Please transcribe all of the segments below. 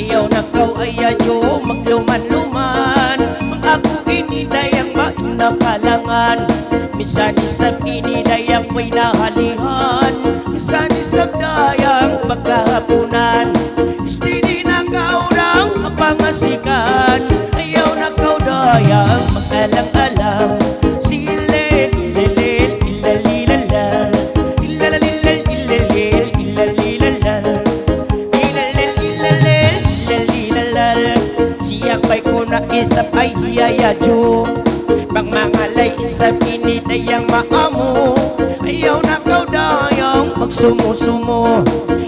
Ayaw na kau ayayo magluman-luman. Mang ako inidayang main na kalangan. Misan isap inidayang may nahalihan. Misan isap dayang pagkahapunan. Istini na kau rang mapangasikan. Ayaw na kau dayang mag-alang-alang. Silel, ilelel, ilalilalal. Ilalalilal, ilalil, ilalilalal. Ilalil, ilalil, ilalilalal. Siyang bay ko na isap ay hiyayadyo. Pang mangalay isap inidayang maamo. Ayaw na kau dayang magsumo-sumo.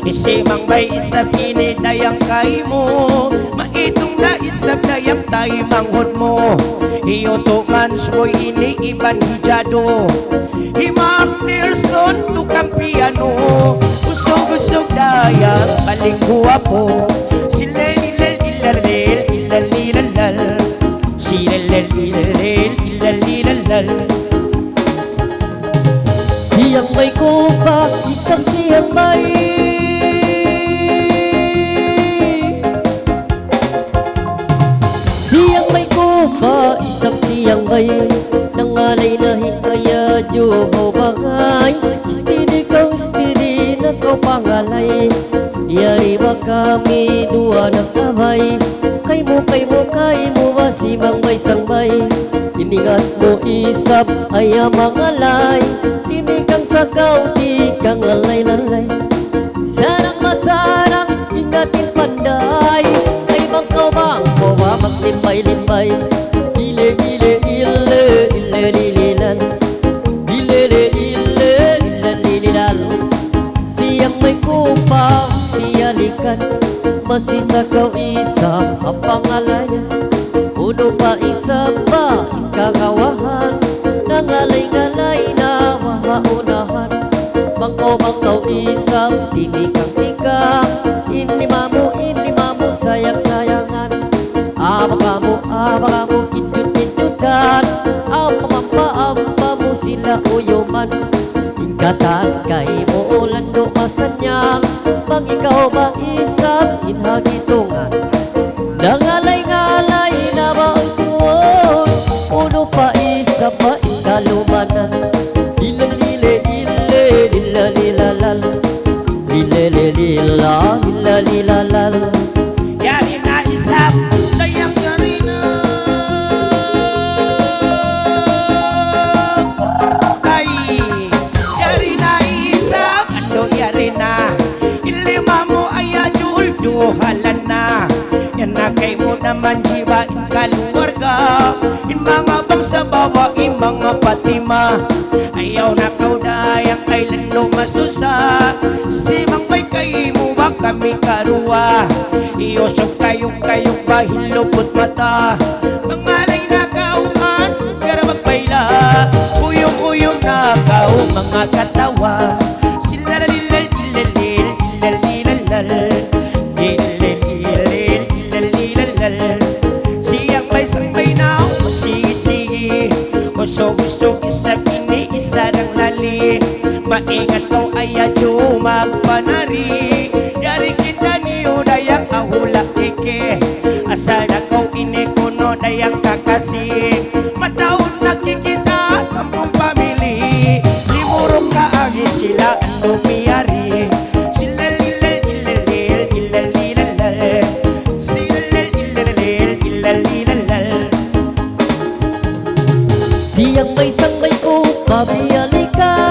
Isimang bay isap inidayang kay mo. Maitong na isap dayang tayo manghod mo. Iyo to mans boy ini iban hijado. Himak Nelson tukang piano. Usog-usog dayang paling guwapo. Silel ilal ilalil ilalilalal. Silel ilalil ilalilalal. Siyang may kupa, isang siyang may siyang may kupa, isang siyang may nangalay na hikaya juho bagay. Istidi na kau pangalay. Yari ba kami dua nagkabay. Kay mo masimang may sangbay. Iningat mo isap ay mangalay. Tinikang sakaw di kang lalay-lalay. Sarang masarang ingatin panday. Ay bangko ba maglimbay-limbay. Ile lililan. Ile lililan. Siyang may kupa piyalikan. Masisakaw isap ang pangalayan. Uno pa isap ba ikagawahan. Nangalay-ngalay na mahaunahan. Bangko isap tinikang-tikang. Inlima mo sayang-sayangan. Abaka mo kinjut-kinjutan. Ampa mo sila uyuman. Ingkatan kay mo lando masanyang. Pag ikaw ba isap inhagitungan. Nangalay-ngalay na maungkuon. Uno pa isap ba ikalumanan. Ilalilalal. Ilalilalal. Yari na isap dayang yari na. Ay, yari na isap ano yari na. Ilima mo ay ajul duhalan na. Yan na kay mo naman jiwa ikaluwarga. In mga bangsa bawa in mga patima. Ayaw na kau dayang kay lalo masusa. Simang bay kay mo ba kami karuwa. Iyosok kayong bahilupot mata. Mangalay na kauan pero magbayla. Uyong na kau mga katawa. Silalalilal ilalil ilalilalal. Ilalilalil ilalilalal. Siyang bay sangbay na masigi-sigi. Usog-usog isap ini isa ng lali. Maingat kau ayadyo magpanari. Yari kita niyo dayang ahulak ike. Asal na kau ini kuno dayang kakasi. Mataon nakikita kampung pamili. Limurong kaagi sila ang lumiyari. Sila lilal ilalil ilalilalal. Sila ilalil ilalilalal. Siyang may sangbay ko pabiyalikan.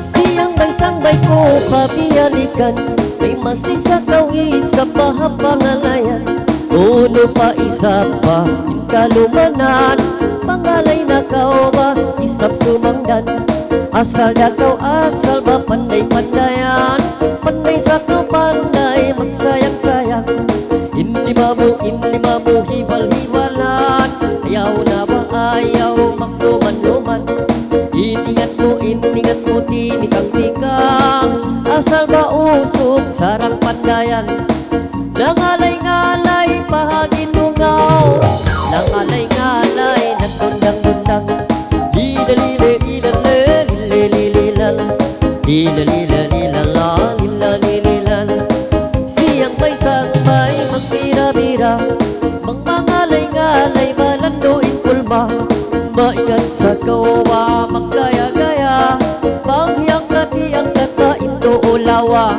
Siyang may sangbay ko pabiyalikan. May masisakaw isap pa pangalayan. Uno pa isap pa kalumanan. Pangalay na kau ba isap sumangdan. Asal na kau asal ba panday-pandayan. Panday sa kau panday magsayang-sayang. Inlima mo hibal-hibalan. Ayaw na ba ayaw magluman-luman. Iningat mo tinikang-tikang. Asal ba usok sarang pandayan. Nangalay-ngalay pahagin mo ngaw. Nangalay-ngalay nagdundang-dundang. Lilal lila lila la lila lila. Siyang may sangbay magbira-bira, mangangalay-ngalay malanduin pulma. Maingat sa kawawa magkaya-gaya, panghiyangkat-hiyangkat na indo ulawa.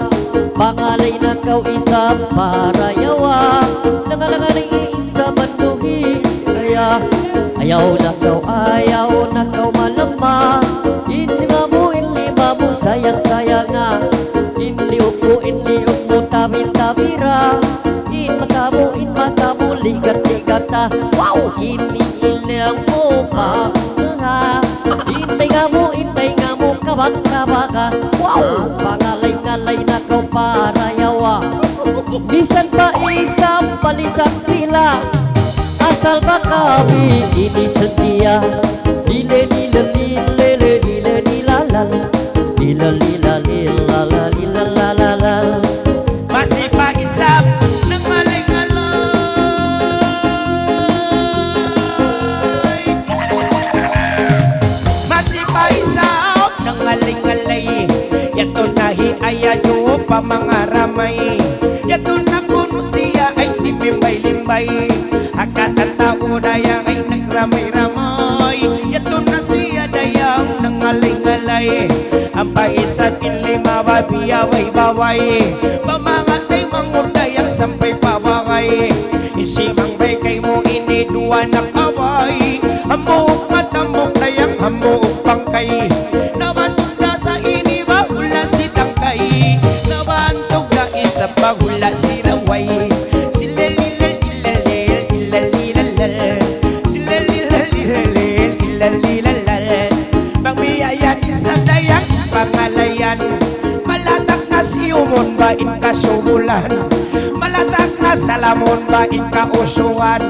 Pangalay na kau isa para yawa, nangalangalay isa banduhi kaya. Ayaw na kau malama, inlima mo sayang-sayang nga. Inliog mo tabir-tabira, in mata mo ligat-ligat na. Wow! Iniilang mo pa nga, intay nga mo kabak-kabaka. Wow! Pangalay-ngalay na kau para yawa, bisan pa isang palisang tila. Asal bakawi ini setia, lile lile lile lile lila lal, lila lila lila la lila la la la. Masih paisap ng maling-alay, masih paisap ng maling-alay. Yato nahi ayayo pa mga ramay, yato na kuno siya ay timimbay-limbay. Akatan tao dayang ay nagramay-ramay, yato na siya dayang nangalay-ngalay. Ang paisan inlima babiyaway-baway, pamangatay mangudayang sampay pawakay. Isimang bay kay mo ini duwa ng away, hamuok matambok dayang hamuok pangkay. Nabantog sa ini bahula si tangkay, nabantog na isa bahula si raway. Pangalayan, malatak na siyumon ba in kasumulan, malatak na salamon ba in kausuan.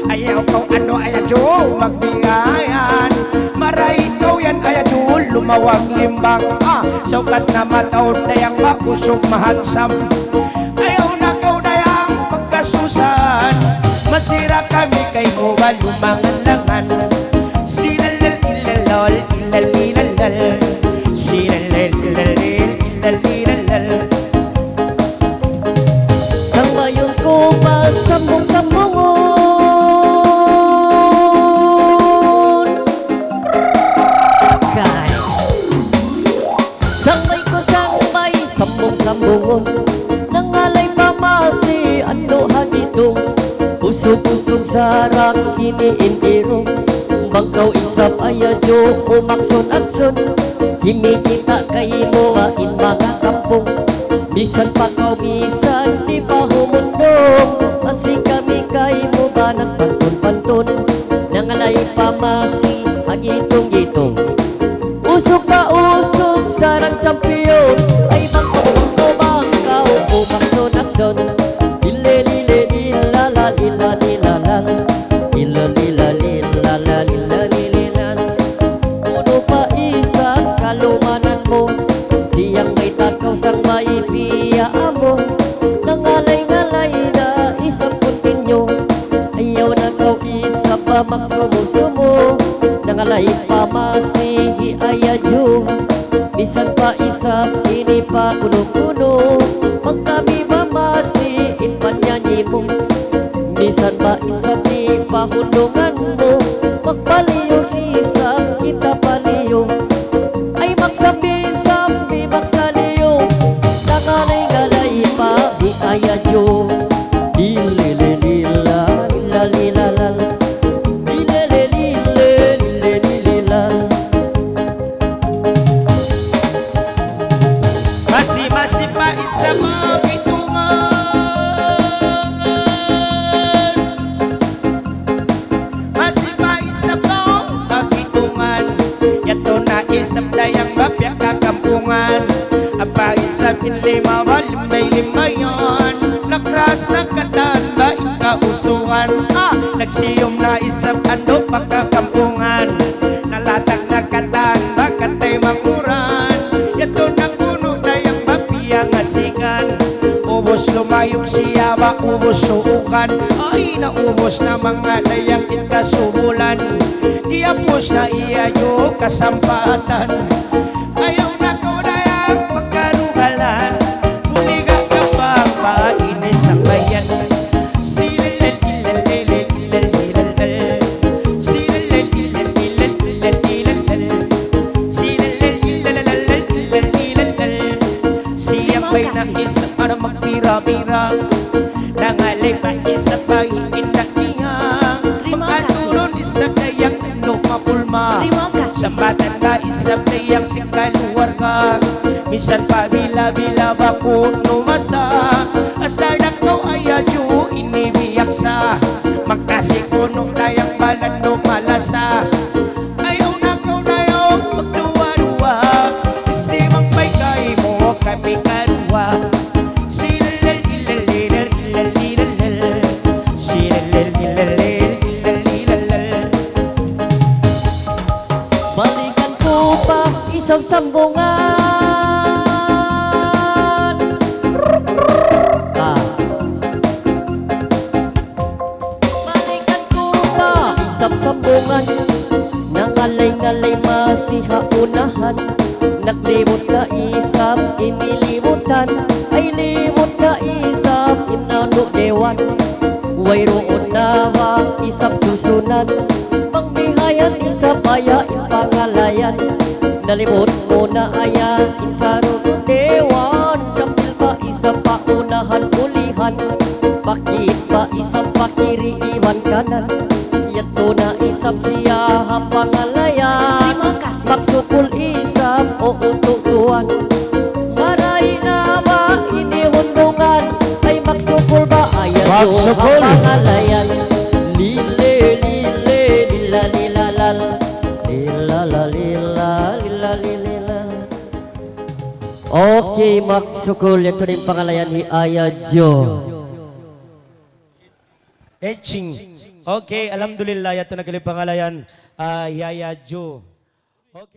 Ayaw kau ano ayadyo magbigayan, maray ikaw yan ayadyo lumawag limbang. Saukat na mataw dayang makusog mahansam, ayaw na kau dayang pagkasusan. Masira kami kay mo ba lumangalangan, sinalal ilalol ilalilalal. Sambayon ko pa sambong-sambongon, kay sambay sambong-sambongon, nangalay pamasi ano hagitong, usog-usog sarang iniindirong. Bangkaw isap ayadyo umakson-akson, kinikita kay mo in mga kampong. Bisan pa kau bisan di pa humundong, masih kami kay mo ba nagpantun-pantun. Nangalay pamasi hagitong-gitong, usok pa usok sarang champion. Ay bangkaw umakson-akson, lile-lile-lila-la lila-lila-la, lila-lila-lila-la-lila-lila. Puno pa isang kalumanan mo, siyang may takaw sang maipiya mo. Nangalay-ngalay na isang puntinyo, ayaw na kau isa pa magsumo-sumo. Nangalay pa masihi ayadyo, bisan pa isap ini pa kuno-kuno. Pag kami mamasiin panyanyi mo, bisan pa isap di pahundungan mo. Magpaliyong sisap kita paliyong, ay magsambi-sambi magsaliyo. Nangalay-ngalay pa di ayadyo, lilililila lilalilala, lililililililila. Masih pa isa mabitungan, masih pa isa pa mabitungan. Yato na isap dayang mapyak kakampungan, apa isap inlima walimay-limayan. Nakras na katan ba ikausuhan, nagsiyom na isap ano pagkakampungan. Nalatag na katan ba katay manguran, yato na kuno dayang mapiyang asikan. Ubos lumayong siya ba ubos suukan, ay naubos na mga dayang inkasubulan. Kiyapos na iyayo kasampatan, ayaw na ko dayang isa para magbira-bira. Nangalay pa isa pa itindak niya. Pagkaturon isa kayang ano mapulma. Sa batan ka isa kayang si kaluwar ka. Minsan pa bila-bila bako numasa. Asal na ko ayadyo inibiyak sa. Magkasikunong tayang balan numalasa. Ayaw na ko na yung magduwa-duwa. Kasi magpaykay mo kami karuwa. Balikan ko pa isang sambungan. Balikan ko pa isang sambungan. Nangalay-ngalay masihaunahan. Naglimot na isap, inilimutan. Ay limot na isap, inano dewan. Wayroon na ba isap susunan. Pangbihayan isap aya ipangalayan. Nalimot mo na aya insaro dewan. Kapil pa isap paunahan ulihan. Bakit pa isap pakiri iwan kanan. Yato na isap siya pangalayan. Pagsukul isap o ututuan. Maray na ba inihundungan. Ay magsukul ba ayan do pangalayan. Lile lile lila lila lal. Lila la lila lila lila. Okay, magsukul. Ito rin pangalayan ni Ayajo. Etching. Okay, alhamdulillah, yato nagaling pangalayan, Yaya Jo. Okay.